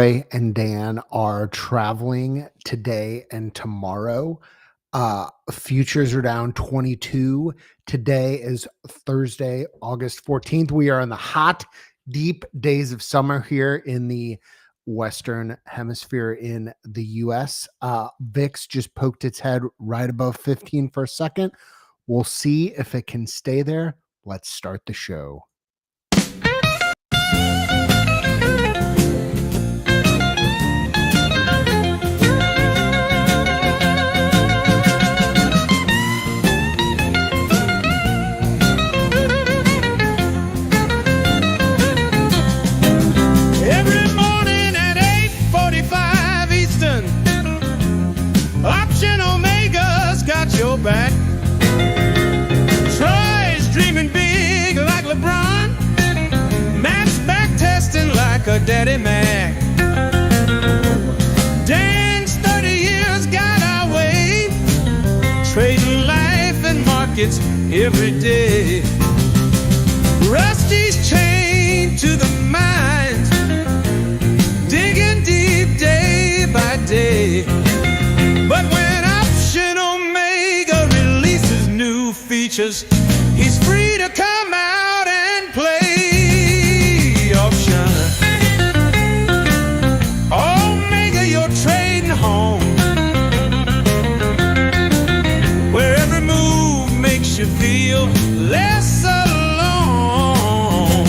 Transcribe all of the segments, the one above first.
Roy and Dan are traveling today and tomorrow. Futures are down 22. Today is Thursday, August 14th. We are in the hot, deep days of summer here in the Western Hemisphere in the US. VIX just poked its head right above 15 for a second. We'll see if it can stay there. Let's start the show. Back. Troy's dreaming big like LeBron. Matt's backtesting like a daddy Mac. Dank's 30 years got our way, trading life and markets every day. Rusty's chained to the mines, digging deep day by day. But when features, he's free to come out and play option. Omega, you're trading home, where every move makes you feel less alone.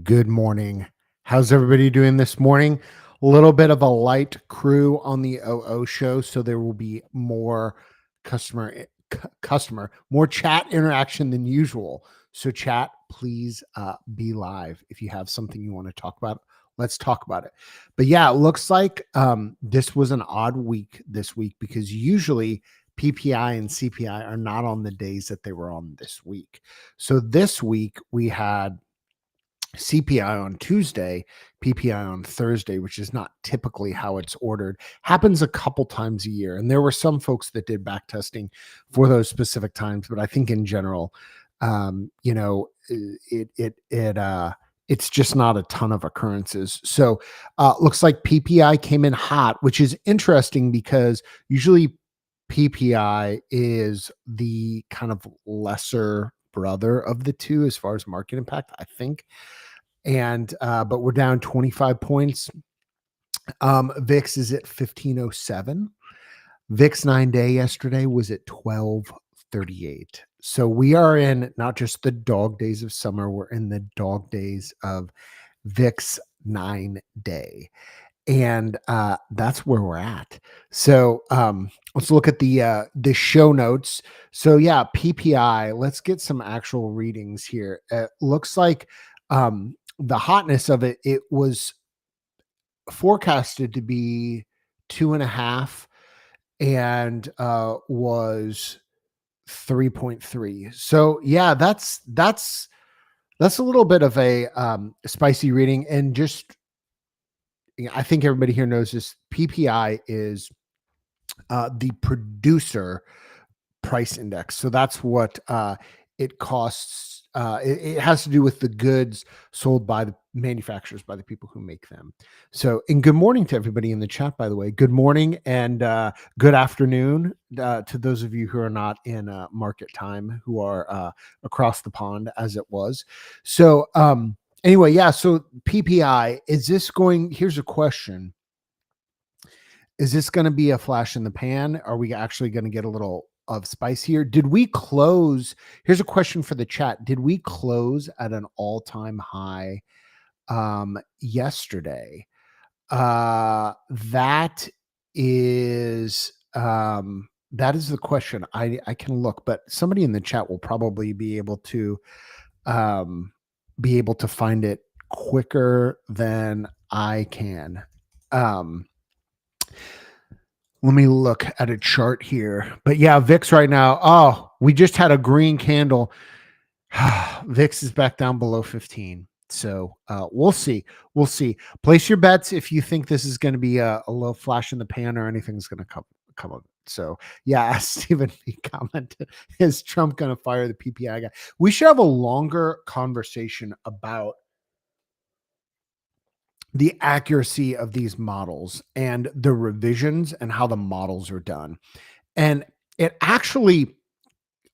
Good morning. How's everybody doing this morning? A little bit of a light crew on the OO show, so there will be more more chat interaction than usual. So chat, please be live. If you have something you want to talk about, let's talk about it. But yeah, it looks like this was an odd week this week because usually PPI and CPI are not on the days that they were on this week. So this week we had CPI on Tuesday, PPI on Thursday, which is not typically how it's ordered. Happens a couple times a year. And there were some folks that did back testing for those specific times. But I think in general, it's just not a ton of occurrences. So looks like PPI came in hot, which is interesting because usually PPI is the kind of lesser brother of the two as far as market impact, I think. And but we're down 25 points. VIX is at 1507. VIX 9-day yesterday was at 1238. So we are in not just the dog days of summer, we're in the dog days of VIX 9-day. And that's where we're at. So let's look at the show notes. So yeah, PPI, let's get some actual readings here. It looks like the hotness of it, it was forecasted to be 2.5 and was 3.3. So yeah, that's a little bit of a spicy reading. And just, I think everybody here knows this. PPI is the producer price index. So that's what it costs. It has to do with the goods sold by the manufacturers, by the people who make them. So, and good morning to everybody in the chat, by the way. Good morning and good afternoon to those of you who are not in market time, who are across the pond as it was. So, anyway, yeah, so PPI, here's a question. Is this going to be a flash in the pan? Are we actually going to get a little of spice here? Did we close? Here's a question for the chat. Did we close at an all-time high yesterday? That is the question. I can look, but somebody in the chat will probably be able to find it quicker than I can. Let me look at a chart here. But yeah, VIX right now. Oh, we just had a green candle. VIX is back down below 15. So we'll see. We'll see. Place your bets if you think this is going to be a little flash in the pan or anything's going to come So yeah, Stephen B commented, is Trump going to fire the PPI guy? We should have a longer conversation about the accuracy of these models and the revisions and how the models are done. And it actually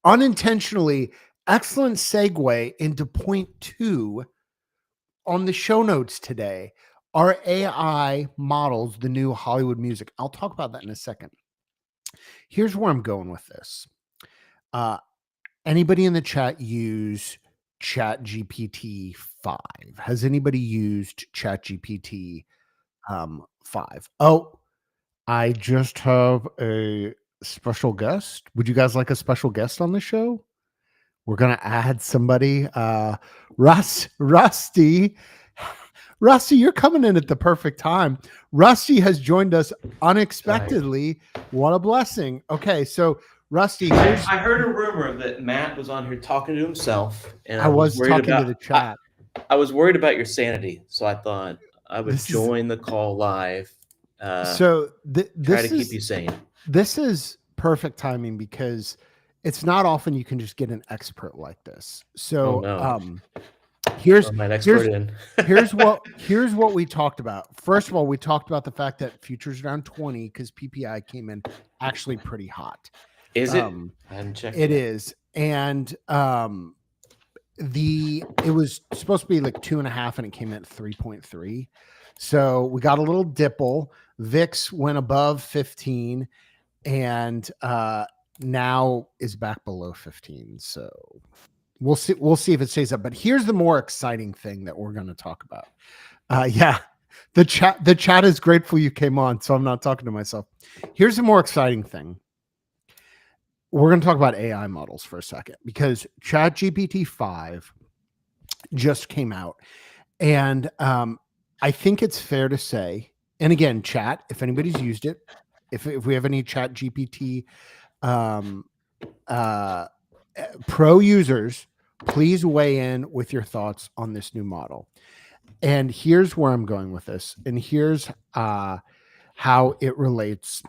unintentionally, excellent segue into point 2 on the show notes today. Are AI models the new Hollywood music? I'll talk about that in a second. Here's where I'm going with this. Anybody in the chat use Chat GPT 5? Has anybody used Chat GPT 5? Oh, I just have a special guest. Would you guys like a special guest on the show? We're gonna add somebody. Rusty. Rusty, you're coming in at the perfect time. Rusty has joined us unexpectedly. What a blessing. Okay, so Rusty, I heard a rumor that Matt was on here talking to himself, and I was worried talking about, to the chat. I was worried about your sanity, so I thought I would join the call live. So try to keep you sane. This is perfect timing because it's not often you can just get an expert like this. So here's what we talked about. First of all, we talked about the fact that futures down 20 because PPI came in actually pretty hot. Is it? I haven't checked. It is, and it was supposed to be like 2.5, and it came in at 3.3. So we got a little dipple. VIX went above 15, and now is back below 15. So we'll see. We'll see if it stays up. But here's the more exciting thing that we're going to talk about. Yeah, the chat is grateful you came on, so I'm not talking to myself. Here's the more exciting thing. We're going to talk about AI models for a second because ChatGPT 5 just came out, and I think it's fair to say, and again, chat, if anybody's used it, if we have any ChatGPT pro users, please weigh in with your thoughts on this new model. And here's where I'm going with this, and here's how it relates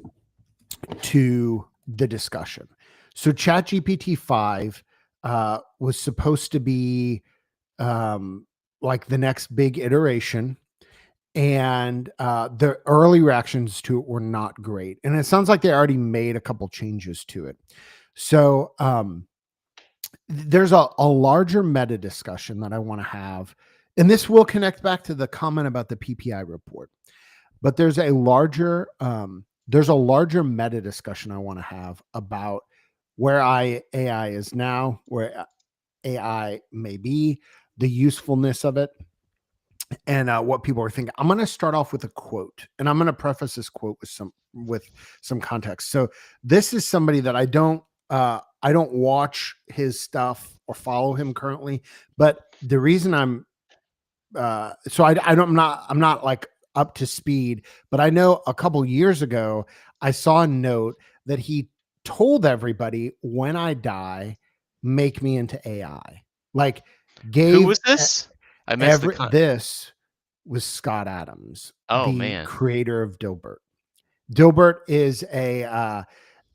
to the discussion. So ChatGPT 5 was supposed to be like the next big iteration, and the early reactions to it were not great. And it sounds like they already made a couple changes to it. So there's a larger meta discussion that I want to have, and this will connect back to the comment about the PPI report. But there's a larger meta discussion I want to have about where AI is now, where AI may be, the usefulness of it, and what people are thinking. I'm going to start off with a quote, and I'm going to preface this quote with some context. So this is somebody that I don't watch his stuff or follow him currently, but the reason I'm not like up to speed, but I know a couple years ago I saw a note that he told everybody, when I die, make me into AI. Like, who was this? I missed this was Scott Adams, the creator of Dilbert. Dilbert is a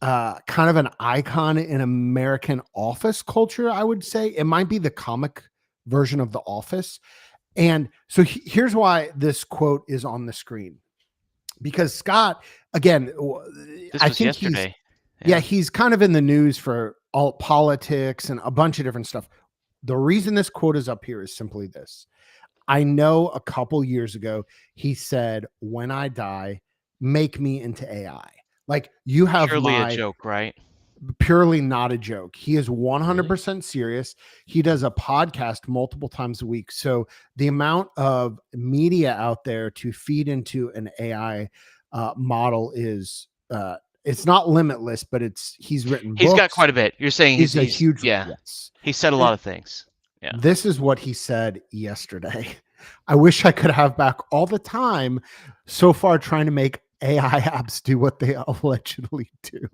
kind of an icon in American office culture, I would say. It might be the comic version of The Office. And so here's why this quote is on the screen. Because Scott, again, I think yesterday. He's kind of in the news for alt politics and a bunch of different stuff. The reason this quote is up here is simply this. I know a couple years ago, he said, when I die, make me into AI. Like, you have purely a joke, right? Purely not a joke. He is 100% serious. He does a podcast multiple times a week. So the amount of media out there to feed into an AI model is it's not limitless, but he's written books. He's got quite a bit. You're saying he's a huge, yes. He said a lot of things. Yeah. This is what he said yesterday. I wish I could have back all the time so far trying to make AI apps do what they allegedly do.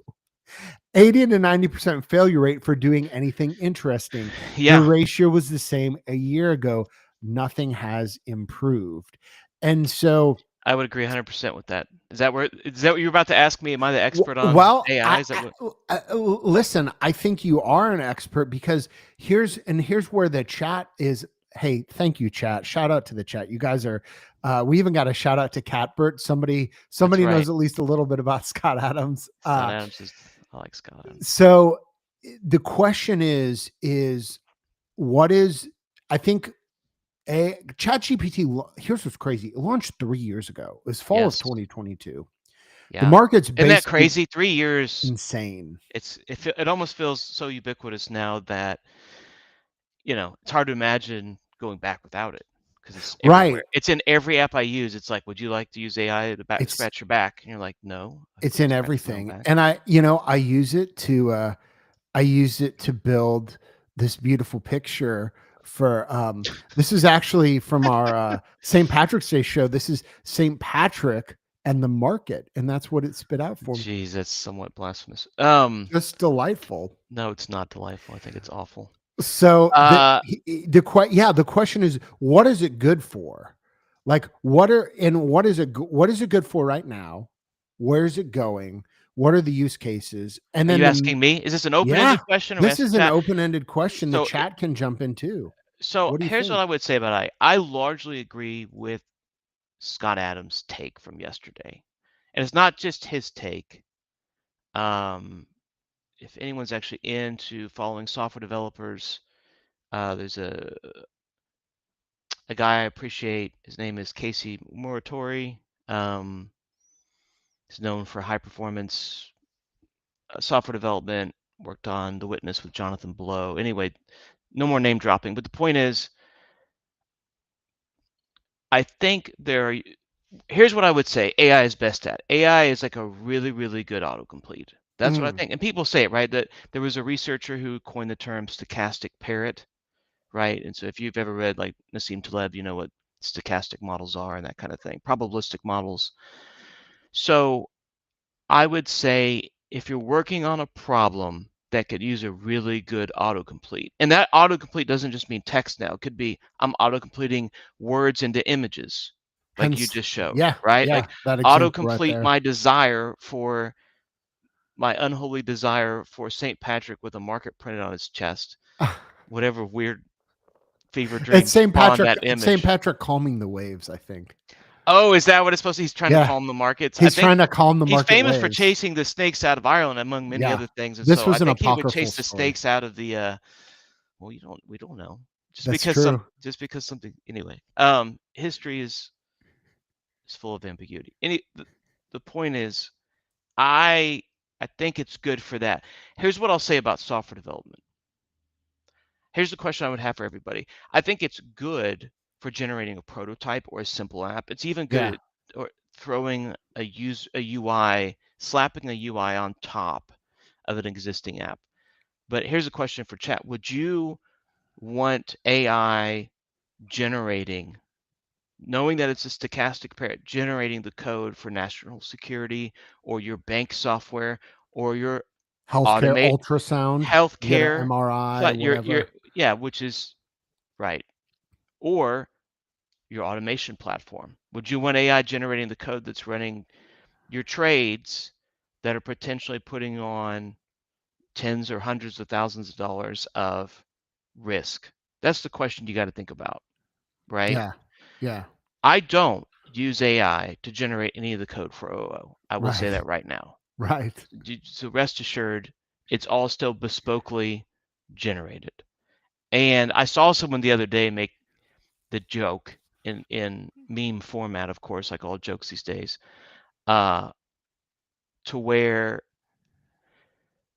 80 to 90% failure rate for doing anything interesting. Yeah. The ratio was the same a year ago. Nothing has improved. And so I would agree 100% with that. Is that what you're about to ask me? Am I the expert on Well, AI? Is that what? listen, I think you are an expert because here's where the chat is. Hey, thank you, chat. Shout out to the chat. You guys are. We even got a shout out to Catbert. Somebody right. knows at least a little bit about Scott Adams. Scott Adams is. I like Scott Adams. So the question is what is? I think ChatGPT. Here's what's crazy. It launched 3 years ago. It was fall of 2022. Yeah. The market's Isn't basically that crazy? 3 years. insane. It almost feels so ubiquitous now that it's hard to imagine going back without it because it's everywhere. Right. It's in every app I use. It's like, would you like to use AI to scratch your back? And you're like, no. It's in everything. And I use it to build this beautiful picture for this is actually from our St. Patrick's Day show. This is St. Patrick and the market, and that's what it spit out for me. Jeez, that's somewhat blasphemous. It's delightful. No, it's not delightful. I think it's awful. So the question is, what is it good for? Like, what is it good for right now? Where is it going? What are the use cases? And then you asking me? Is this an open-ended question? Or this is an open-ended question. The chat can jump in too. So here's what I would say about AI. I largely agree with Scott Adams' take from yesterday, and it's not just his take. If anyone's actually into following software developers, there's a guy I appreciate. His name is Casey Muratori. He's known for high performance software development. Worked on The Witness with Jonathan Blow. Anyway, no more name dropping. But the point is, I think here's what I would say AI is best at. AI is like a really, really good autocomplete. That's what I think. And people say it, right? That there was a researcher who coined the term stochastic parrot, right? And so if you've ever read like Nassim Taleb, you know what stochastic models are and that kind of thing, probabilistic models. So I would say if you're working on a problem that could use a really good autocomplete, and that autocomplete doesn't just mean text now. It could be I'm autocompleting words into images, like you just showed, right? Yeah, like autocomplete my unholy desire for St. Patrick with a market printed on his chest, whatever weird fever dream. It's St. Patrick. St. Patrick calming the waves, I think. Oh, is that what it's supposed to be? He's trying to calm the markets. He's trying to calm the market. He's famous waves. for chasing the snakes out of Ireland, among many other things. And this so was I an think he would chase story. the snakes out of the. Well, we don't know. That's true. Just because something. Anyway, history is full of ambiguity. The point is, I think it's good for that. Here's what I'll say about software development. Here's the question I would have for everybody. I think it's good for generating a prototype or a simple app. It's even good at throwing a UI, slapping a UI on top of an existing app. But here's a question for chat. Would you want AI generating, knowing that it's a stochastic parrot, generating the code for national security or your bank software or your healthcare ultrasound, healthcare MRI, which is right, or your automation platform? Would you want AI generating the code that's running your trades that are potentially putting on tens or hundreds of thousands of dollars of risk? That's the question you got to think about, right? Yeah. I don't use AI to generate any of the code for OO. I will say that right now. Right. So rest assured, it's all still bespokely generated. And I saw someone the other day make the joke in meme format, of course, like all jokes these days, to where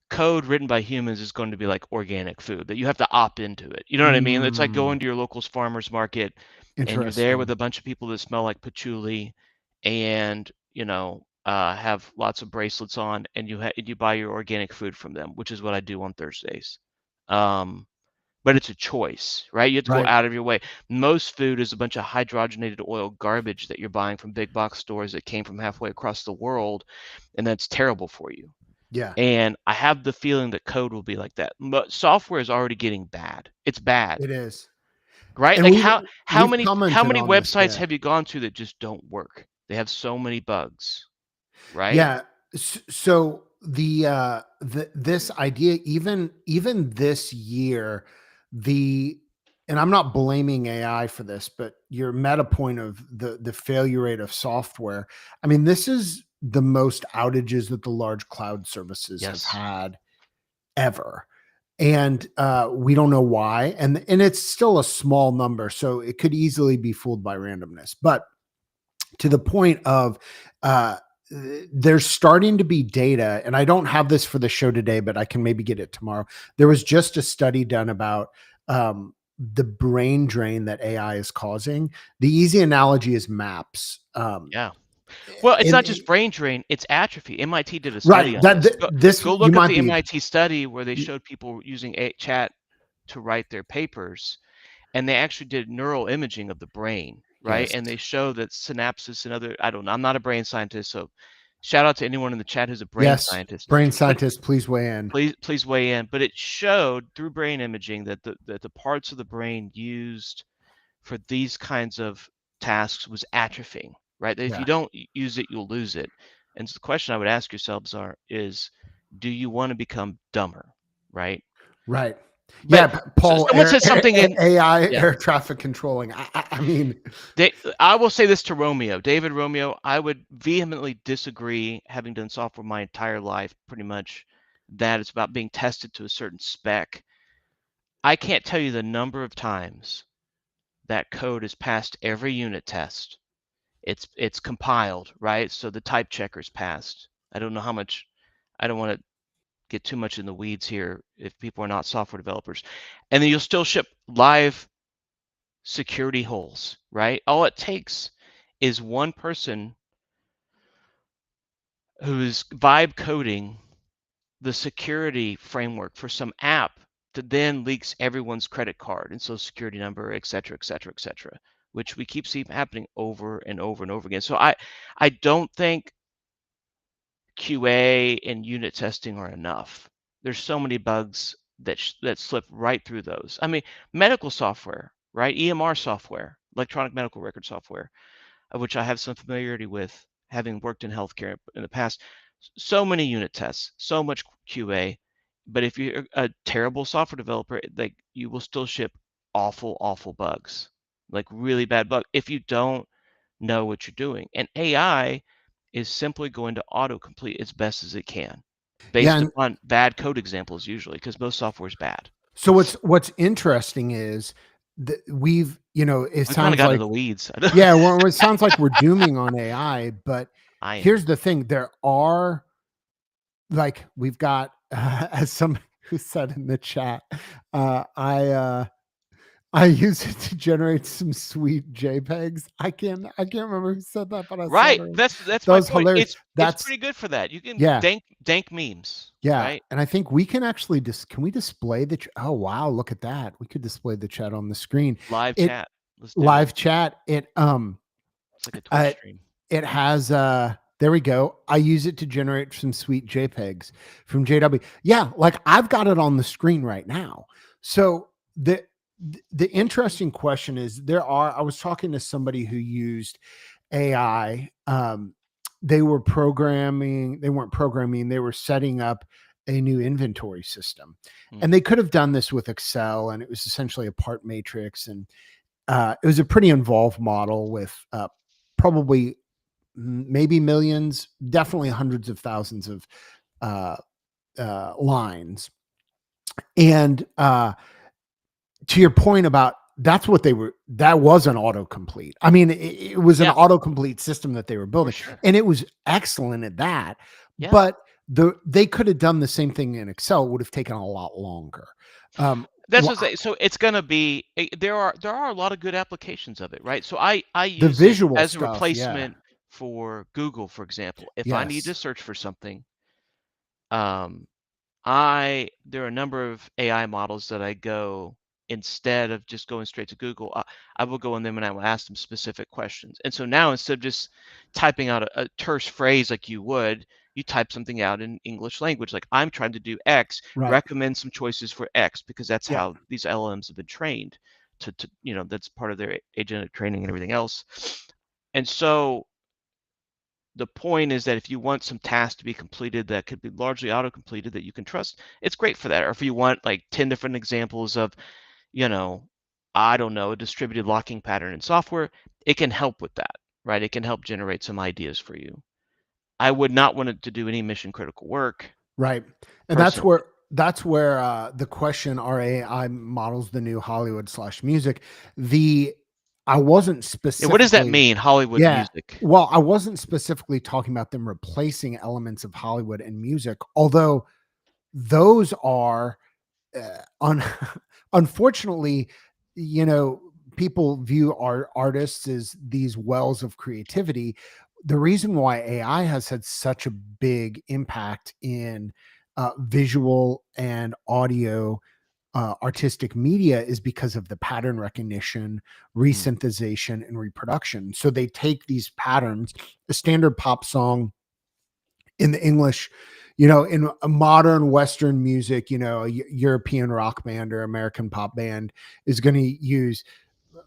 code written by humans is going to be like organic food, that you have to opt into it. You know what I mean? It's like going to your local farmer's market and you're there with a bunch of people that smell like patchouli and, have lots of bracelets on, and you buy your organic food from them, which is what I do on Thursdays. But it's a choice, right? You have to go out of your way. Most food is a bunch of hydrogenated oil garbage that you're buying from big box stores that came from halfway across the world, and that's terrible for you. Yeah. And I have the feeling that code will be like that. But software is already getting bad. It's bad. It is. Right? And like how many websites have you gone to that just don't work? They have so many bugs, right? Yeah. So this idea, even this year, and I'm not blaming AI for this, but your meta point of the failure rate of software. I mean, this is the most outages that the large cloud services have Yes. had ever. And we don't know why. And it's still a small number, so it could easily be fooled by randomness. But to the point of there's starting to be data, and I don't have this for the show today, but I can maybe get it tomorrow. There was just a study done about the brain drain that AI is causing. The easy analogy is maps. Yeah. Well, it's And not just brain drain, it's atrophy. MIT did a study right, on this. this Go you look up might the be MIT study where they showed people using chat to write their papers, and they actually did neural imaging of the brain, right? yes, And they show that synapses and other, I don't know, I'm not a brain scientist, so shout out to anyone in the chat who's a brain yes, scientist. brain But scientists, please weigh in. please weigh in. But it showed through brain imaging that the parts of the brain used for these kinds of tasks was atrophying, right? That if you Yeah, don't use it, you'll lose it. And so the question I would ask yourselves is, do you want to become dumber, right? right. But Yeah, so Paul, someone said something in, AI yeah, air traffic controlling. I mean, I will say this to Romeo, David Romeo, I would vehemently disagree, having done software my entire life, pretty much, that it's about being tested to a certain spec. I can't tell you the number of times that code is passed every unit test. It's compiled, right? So the type checker's passed. I don't know how much, I don't want to get too much in the weeds here if people are not software developers. And then you'll still ship live security holes, right? All it takes is one person who's vibe coding the security framework for some app that then leaks everyone's credit card and social security number, et cetera, et cetera, et cetera, which we keep seeing happening over and over and over again. So I don't think QA and unit testing are enough. There's so many bugs that slip right through those. I mean, medical software, right? EMR software, electronic medical record software, of which I have some familiarity with, having worked in healthcare in the past. So many unit tests, so much QA, but if you're a terrible software developer, like you will still ship awful bugs, like really bad bug if you don't know what you're doing. And AI is simply going to autocomplete as best as it can, yeah. based And upon bad code examples usually, because most software is bad. so what's interesting is that we've, it We kind of sounds got into like, the weeds. yeah, well, it sounds like we're dooming on AI, but I am. here's the thing. There are, like, we've got, as some who said in the chat, uh, I, uh, I use it to generate some sweet JPEGs. I can't remember who said that, but I saw Right. it. That's That my was point. hilarious. It's That's pretty good for that. You can yeah, dank memes, yeah. right? And I think we can actually can we display the, oh, wow, look at that. We could display the chat on the screen. Live It chat. Let's do it. live chat. It's like a Twitch Uh, stream. it has there we go. I use it to generate some sweet JPEGs from JW. Yeah, like I've got it on the screen right now. So the interesting question is, I was talking to somebody who used AI. They weren't programming, they were setting up a new inventory system. And Mm. they could have done this with Excel, and it was essentially a part matrix. And it was a pretty involved model with probably maybe millions, definitely hundreds of thousands of lines. And to your point about, that was an autocomplete. I mean, it was an Yeah, autocomplete system that they were for building, sure. and it was excellent at that. Yeah. But they could have done the same thing in Excel. It would have taken a lot longer. That's what so it's gonna be there are a lot of good applications of it, right? So I The use it visual as a stuff, yeah. replacement for Google, for example. If I need to Yes. search for something, um, there are a number of AI models that I go, instead of just going straight to Google, I will go in them and I will ask them specific questions. And so now, instead of just typing out a terse phrase like you would, you type something out in English language, like I'm trying to do X, Right. recommend some choices for X, because that's Yeah. how these LLMs have been trained to that's part of their agentic training and everything else. And so the point is that if you want some tasks to be completed that could be largely auto-completed that you can trust, it's great for that. Or if you want like 10 different examples of, I don't know, a distributed locking pattern in software, it can help with that, right? It can help generate some ideas for you. I would not want it to do any mission critical work. Right. And personally. that's where the question, are AI models the new Hollywood/music? I wasn't Yeah, what does that specifically, mean, Hollywood yeah. music? Well, I wasn't specifically talking about them replacing elements of Hollywood and music, although those are un- unfortunately, people view artists as these wells of creativity. The reason why AI has had such a big impact in visual and audio artistic media is because of the pattern recognition, resynthesization, and reproduction. So they take these patterns, a standard pop song in the English, in a modern Western music, a European rock band or American pop band is going to use,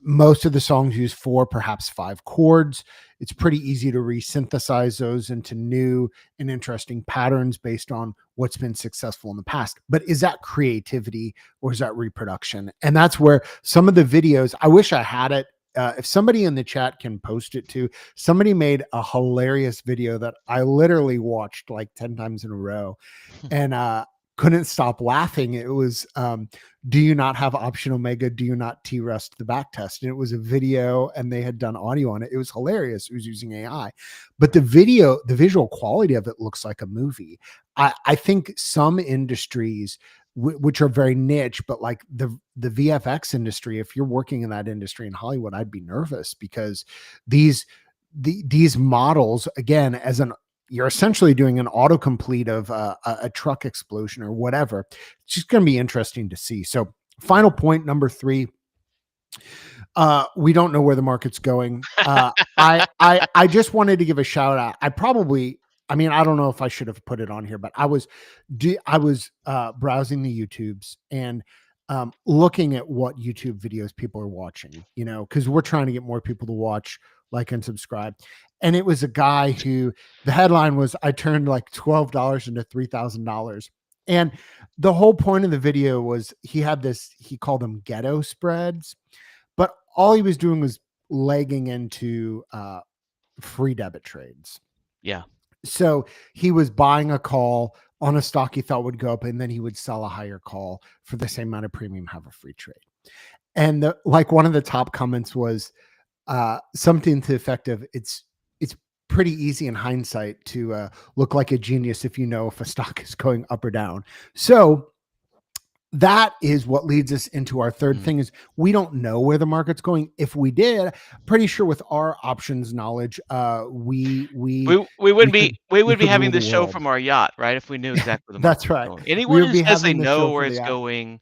most of the songs use 4, perhaps 5 chords. It's pretty easy to resynthesize those into new and interesting patterns based on what's been successful in the past. But is that creativity or is that reproduction? And that's where some of the videos, I wish I had it. If somebody in the chat can post it too, somebody made a hilarious video that I literally watched like 10 times in a row and couldn't stop laughing. It was, do you not have option omega? Do you not T-rest the back test? And it was a video and they had done audio on it. It was hilarious. It was using AI, but the visual quality of it looks like a movie. I think some industries, which are very niche, but like the VFX industry, if you're working in that industry in Hollywood, I'd be nervous because these models, again, you're essentially doing an autocomplete of a truck explosion or whatever. It's just going to be interesting to see. So final point number 3, we don't know where the market's going. I just wanted to give a shout out. I don't know if I should have put it on here, but I was browsing the YouTubes and looking at what YouTube videos people are watching, because we're trying to get more people to watch, like, and subscribe. And it was a guy who, the headline was, I turned like $12 into $3,000. And the whole point of the video was he called them ghetto spreads, but all he was doing was legging into free debit trades. Yeah. So he was buying a call on a stock he thought would go up, and then he would sell a higher call for the same amount of premium, have a free trade. And one of the top comments was something to the effect of, it's pretty easy in hindsight to look like a genius if you know if a stock is going up or down. So that is what leads us into our third thing, is we don't know where the market's going. If we did, pretty sure with our options knowledge, we would be having this show from our yacht, right? If we knew exactly where the market that's right. was going. Anyone who says they know where it's going,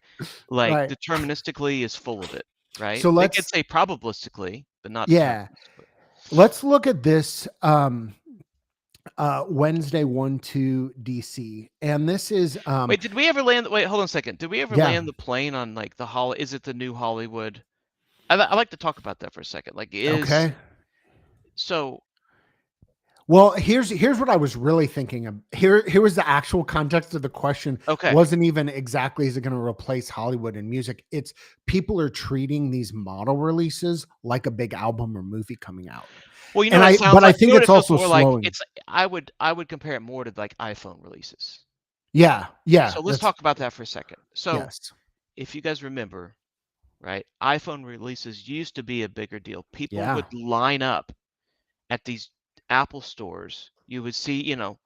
like, right, deterministically, is full of it, right? So they could say probabilistically, but not yeah. Let's look at this Wednesday 1-2 DC, and this is wait, did we ever land? Wait, hold on a second. Did we ever Yeah. land the plane on like the is it the new Hollywood? I like to talk about that for a second. Like, okay. So, well, here's what I was really thinking of. Here was the actual context of the question. Okay. Wasn't even exactly, is it going to replace Hollywood and music? It's people are treating these model releases like a big album or movie coming out. Well, I think it's also slowing. Like, I would compare it more to like iPhone releases. Yeah. So let's talk about that for a second. So yes. If you guys remember, right, iPhone releases used to be a bigger deal. People would line up at these Apple stores. You would see, the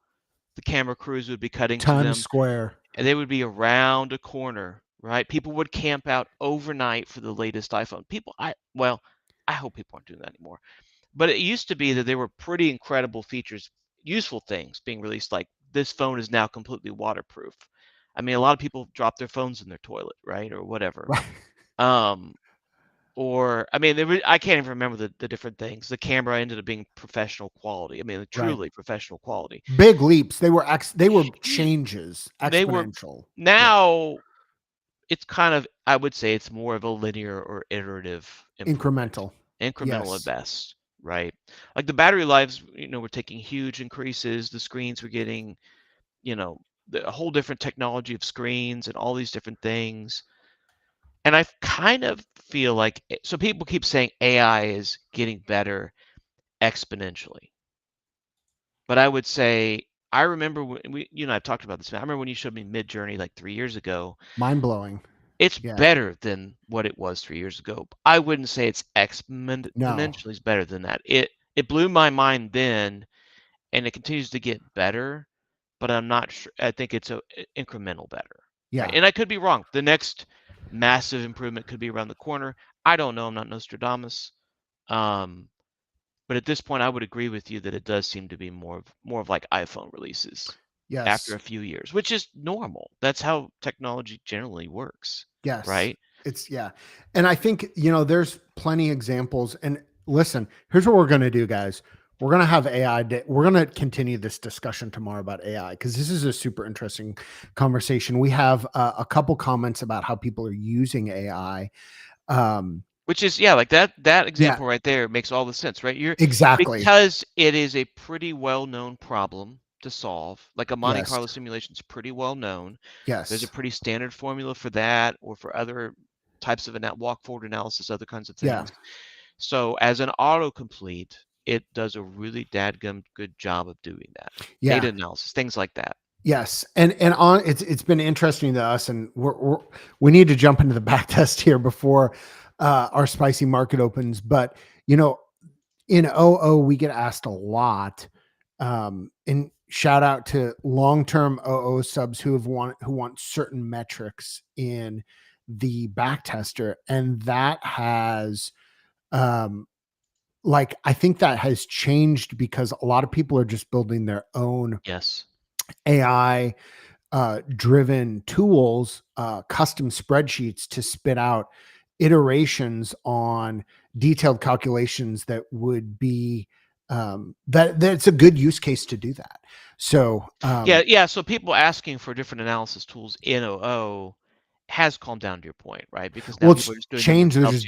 camera crews would be cutting to them. Times Square. And they would be around a corner, right? People would camp out overnight for the latest iPhone. I hope people aren't doing that anymore. But it used to be that there were pretty incredible features, useful things being released, like this phone is now completely waterproof. I mean, a lot of people drop their phones in their toilet, right, or whatever. Or, I mean, I can't even remember the different things. The camera ended up being professional quality. I mean, truly professional quality. Big leaps. They were changes, exponential. Now, it's kind of, I would say it's more of a linear or iterative incremental at best. right? Like the battery lives, were taking huge increases. The screens were getting, a whole different technology of screens and all these different things. And I kind of feel like, so people keep saying AI is getting better exponentially. But I would say, I remember when you and I have talked about this. I remember when you showed me Mid-Journey like 3 years ago. Mind blowing. It's Yeah. better than what it was 3 years ago. I wouldn't say it's No. exponentially better than that. It blew my mind then, and it continues to get better, but I'm not sure. I think it's a incremental better. Yeah. Right? And I could be wrong. The next massive improvement could be around the corner. I don't know. I'm not Nostradamus. But at this point, I would agree with you that it does seem to be more of like iPhone releases after Yes. a few years, which is normal. That's how technology generally works, Yes. right? It's yeah. And I think, there's plenty examples. And listen, here's what we're going to do, guys. We're going to have AI. We're going to continue this discussion tomorrow about AI because this is a super interesting conversation. We have a couple comments about how people are using AI. Which is, like that example right there makes all the sense, right? Exactly. Because it is a pretty well-known problem to solve. Like a Monte Yes. Carlo simulation is pretty well known. Yes. There's a pretty standard formula for that, or for other types of walk forward analysis, other kinds of things. Yeah. So as an autocomplete, it does a really dadgum good job of doing that. Yeah. Data analysis, things like that. Yes. And it's been interesting to us, and we need to jump into the back test here before our spicy market opens. But, in OO, we get asked a lot. And shout out to long-term OO subs who want certain metrics in the back tester. And that has, I think that has changed because a lot of people are just building their own AI driven tools, custom spreadsheets to spit out iterations on detailed calculations that would be that's a good use case to do that. So so people asking for different analysis tools in OO has calmed down to your point, right? Because now people are just doing it themselves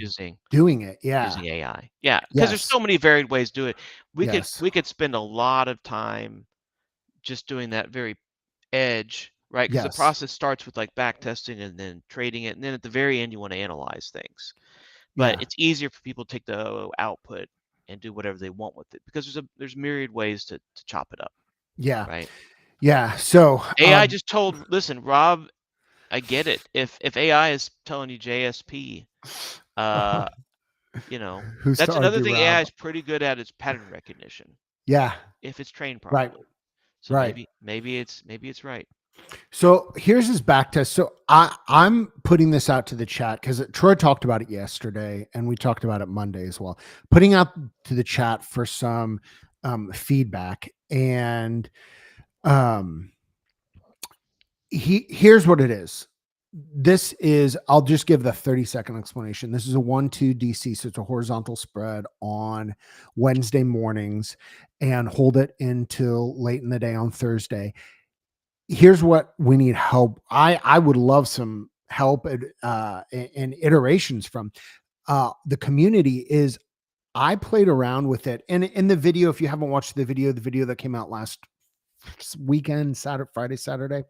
doing it, using AI. Because there's so many varied ways to do it. We could spend a lot of time just doing that very edge, right? Because the process starts with like back testing and then trading it, and then at the very end you want to analyze things. But it's easier for people to take the OO output and do whatever they want with it because there's myriad ways to chop it up. Yeah. Right. Yeah. So AI just listen, Rob, I get it. If AI is telling you JSP, that's another thing AI is pretty good at is pattern recognition. Yeah. If it's trained properly. Right. So maybe it's right. So here's his back test. So I'm putting this out to the chat because Troy talked about it yesterday and we talked about it Monday as well. Putting out to the chat for some feedback. And here's what it is. This is, I'll just give the 30-second explanation. This is a 1-2 DC. So it's a horizontal spread on Wednesday mornings and hold it until late in the day on Thursday. Here's what we need help. I would love some help and iterations from the community. Is I played around with it, and in the video, if you haven't watched the video that came out last weekend, Friday, Saturday,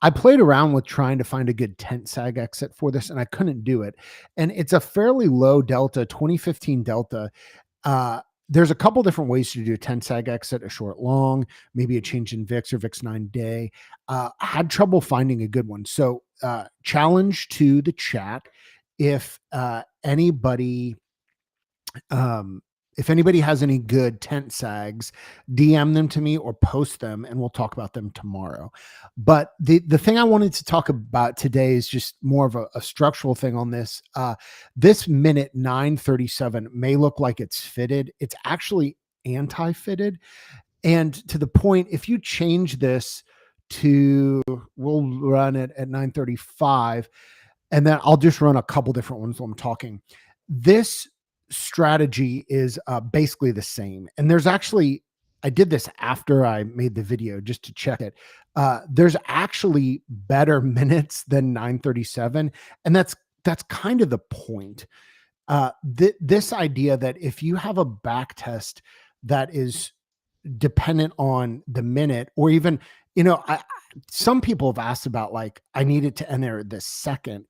I played around with trying to find a good tent sag exit for this, and I couldn't do it. And it's a fairly low delta, 2015 delta. There's a couple different ways to do a 10 sag exit, a short long, maybe a change in VIX or VIX 9 day. Had trouble finding a good one. So challenge to the chat. If anybody has any good tent sags, DM them to me or post them and we'll talk about them tomorrow. But the thing I wanted to talk about today is just more of a structural thing on this. This minute 9:37 may look like it's fitted. It's actually anti-fitted. And to the point, if you change this to, we'll run it at 9:35, and then I'll just run a couple different ones while I'm talking. This strategy is basically the same. And there's actually, I did this after I made the video just to check it. There's actually better minutes than 9:37. And that's kind of the point. this idea that if you have a back test that is dependent on the minute, or even, some people have asked about, like, I need it to enter this second.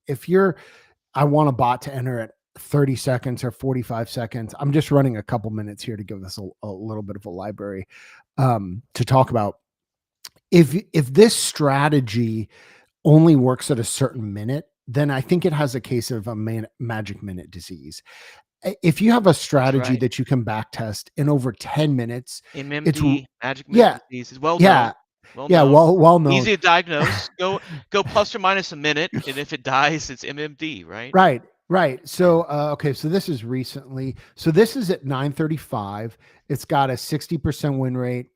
I want a bot to enter at 30 seconds or 45 seconds. I'm just running a couple minutes here to give us a little bit of a library to talk about. If this strategy only works at a certain minute, then I think it has a case of a magic minute disease. If you have a strategy right. that you can back test in over 10 minutes, MMD, magic yeah, minute disease, is well yeah, known. yeah, well known. Easy to diagnose. Go plus or minus a minute, and if it dies, it's MMD, right? Right. So, okay. So this is recently. So this is at 9:35. It's got a 60% win rate,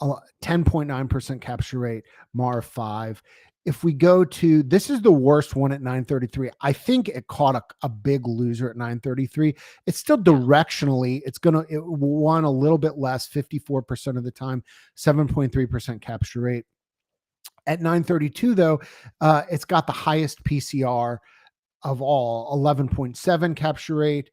10.9% capture rate, MAR 5. If we go to, this is the worst one at 9:33. I think it caught a big loser at 9:33. It's still directionally, it won a little bit less, 54% of the time, 7.3% capture rate. At 9:32 though, it's got the highest PCR of all, 11.7 capture rate.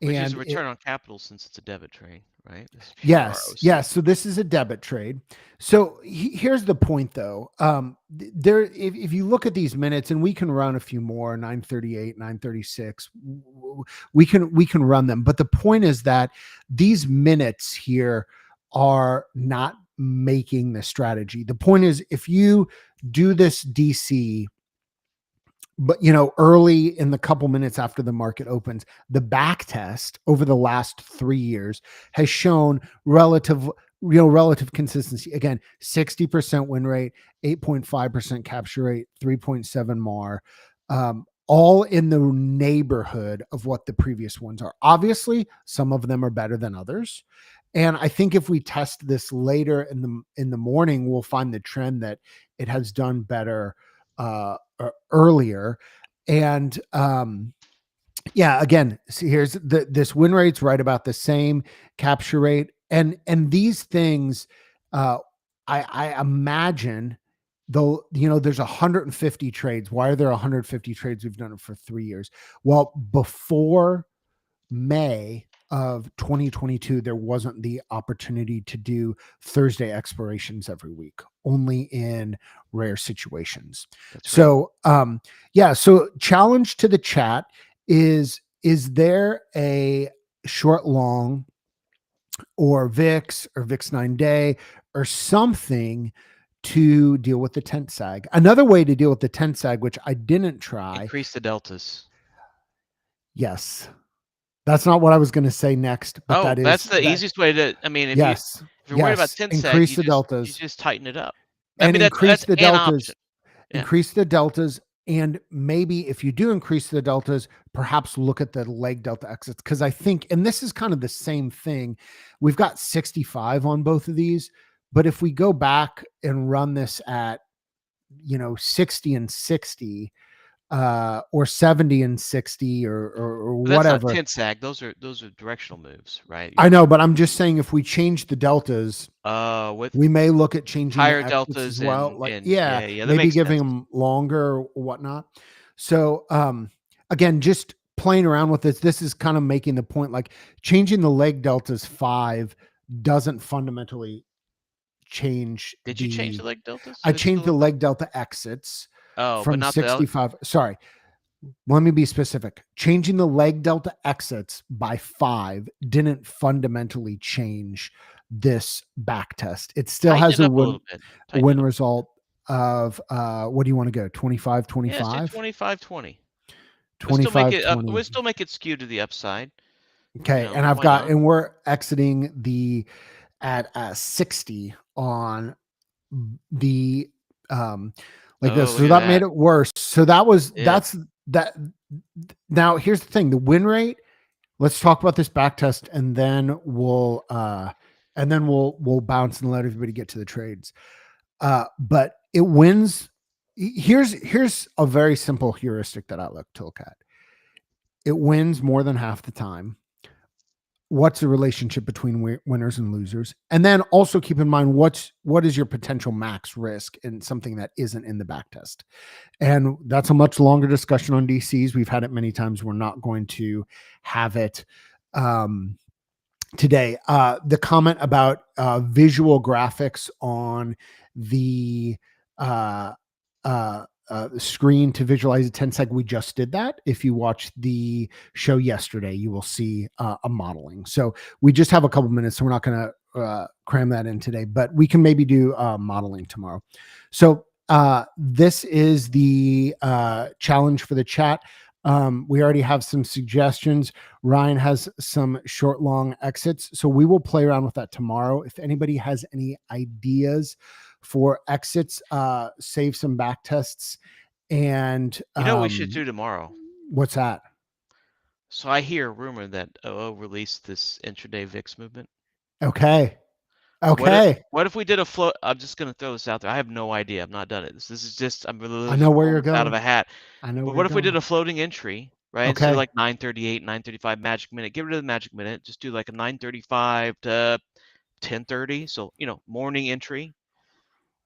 Which And is a return on capital since it's a debit trade, right? yes. So this is a debit trade. So here's the point though. If you look at these minutes, and we can run a few more, 9:38, 9:36, we can run them. But the point is that these minutes here are not making the strategy. The point is, if you do this DC, but early in the couple minutes after the market opens, the back test over the last 3 years has shown relative consistency. Again, 60% win rate, 8.5% capture rate, 3.7 MAR, all in the neighborhood of what the previous ones are. Obviously, some of them are better than others. And I think if we test this later in the morning, we'll find the trend that it has done better earlier. And again, see, here's this win rate's right about the same, capture rate, and these things, I imagine, though, there's 150 trades. Why are there 150 trades? We've done it for 3 years. Well, before May of 2022, there wasn't the opportunity to do Thursday expirations every week, only in rare situations. That's so, right. So challenge to the chat is there a short long or VIX or VIX 9-day or something to deal with the tent sag? Another way to deal with the tent sag, which I didn't try, increase the deltas. Yes. That's not what I was going to say next, but that's the easiest way to, I mean, if you're worried about tent sag, increase the deltas. You just tighten it up. And increase the deltas. Increase the deltas. And maybe if you do increase the deltas, perhaps look at the leg delta exits. Because I think, and this is kind of the same thing, we've got 65 on both of these. But if we go back and run this at, 60 and 60, or 70 and 60 or whatever. That's not tent sag. Those are directional moves, right? I know, but I'm just saying, if we change the deltas, we may look at changing higher the deltas as well. Maybe giving them longer or whatnot. So again, just playing around with this. This is kind of making the point, like changing the leg deltas 5 doesn't fundamentally change. Did you change the leg deltas? I changed the leg delta exits. From 65. Sorry. Let me be specific. Changing the leg delta exits by 5 didn't fundamentally change this back test. It still has a win result of what do you want to go? 25, 25? Yeah, 25, 20. 25, we'll still make it skewed to the upside. Okay. And and we're exiting at 60 on the like this. So that made it worse. So that's that. Now here's the thing, the win rate. Let's talk about this back test, and then we'll bounce and let everybody get to the trades. But it wins. Here's a very simple heuristic that I look to look at. It wins more than half the time. what's the relationship between winners and losers, and then also keep in mind what is your potential max risk in something that isn't in the backtest. And that's a much longer discussion on DCs. We've had it many times. We're not going to have it today. The comment about visual graphics on the screen to visualize a 10 seg. We just did that. If you watch the show yesterday, you will see a modeling. So we just have a couple minutes, so we're not going to cram that in today, but we can maybe do modeling tomorrow. So this is the challenge for the chat. We already have some suggestions. Ryan has some short, long exits. So we will play around with that tomorrow. If anybody has any ideas for exits, save some back tests. And you know what we should do tomorrow? What's that? So I hear a rumor that OO released this intraday VIX movement. Okay. Okay. What if we did a float? I'm just going to throw this out there. I have no idea. I've not done it. This is just, I know where you're going. Out of a hat. I know. But what if we did a floating entry, right? Okay. So like 9:38, 9:35 magic minute. Get rid of the magic minute. Just do like a 9:35 to 10:30. So, morning entry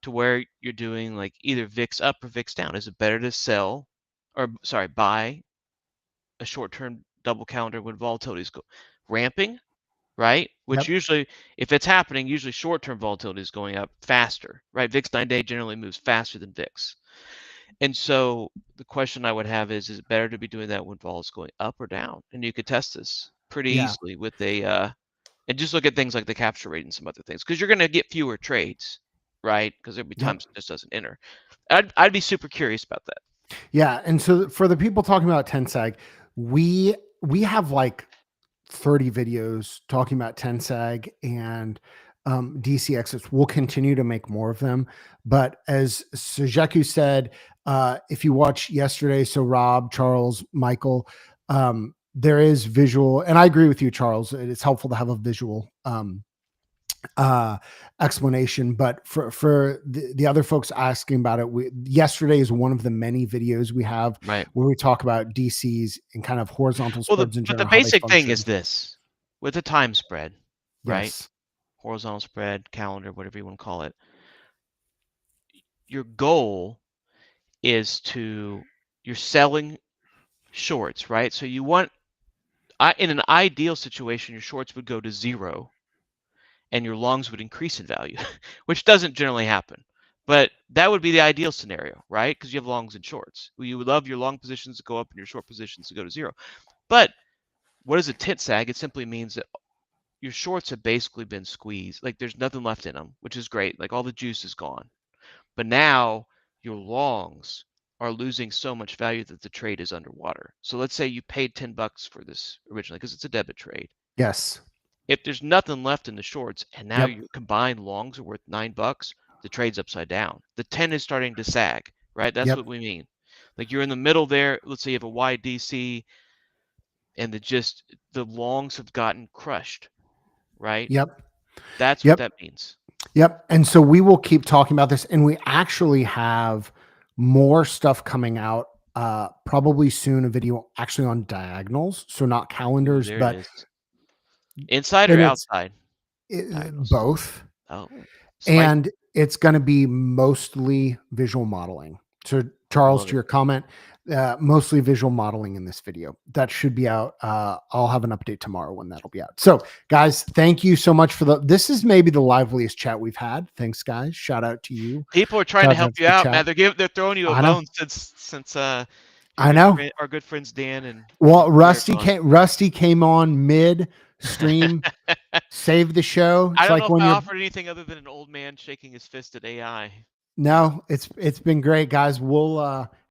to where you're doing like either VIX up or VIX down. Is it better to sell buy a short-term double calendar when volatilities go ramping? Right? Which usually, if it's happening, usually short-term volatility is going up faster, right? VIX 9-day generally moves faster than VIX. And so the question I would have is it better to be doing that when vol is going up or down? And you could test this pretty easily with and just look at things like the capture rate and some other things, because you're going to get fewer trades, right? Because there'll be times it just doesn't enter. I'd be super curious about that. Yeah. And so for the people talking about 10 seg, we have like 30 videos talking about 10 seg and DC exits. We'll continue to make more of them. But as Sujeku said, if you watch yesterday, so Rob, Charles, Michael, there is visual, and I agree with you, Charles. It's helpful to have a visual explanation, but for the other folks asking about it, yesterday is one of the many videos we have where we talk about DCs and kind of horizontal spreads in general. But the basic thing is this with the time spread, right? Horizontal spread, calendar, whatever you want to call it. Your goal is you're selling shorts, right? So you want, in an ideal situation, your shorts would go to 0 and your longs would increase in value, which doesn't generally happen. But that would be the ideal scenario, right? Because you have longs and shorts. You would love your long positions to go up and your short positions to go to 0. But what is a tit sag? It simply means that your shorts have basically been squeezed. Like there's nothing left in them, which is great. Like all the juice is gone. But now your longs are losing so much value that the trade is underwater. So let's say you paid $10 for this originally because it's a debit trade. Yes. If there's nothing left in the shorts and now your combined longs are worth $9, the trade's upside down. The 10 is starting to sag, right? That's what we mean. Like you're in the middle there. Let's say you have a wide DC and the longs have gotten crushed, right? That's what that means. And so we will keep talking about this, and we actually have more stuff coming out probably soon, a video actually on diagonals. So not calendars, but inside or outside? Both. Oh. And it's going to be mostly visual modeling. So Charles, to your comment, mostly visual modeling in this video. That should be out. I'll have an update tomorrow when that'll be out. So guys, thank you so much for this is maybe the liveliest chat we've had. Thanks guys. Shout out to you. People are trying to help you out, man. They're throwing you a bone since I know our good friends Dan and Rusty came on mid stream, saved the show. It's I don't know if I offered anything other than an old man shaking his fist at AI. No, it's been great, guys. We'll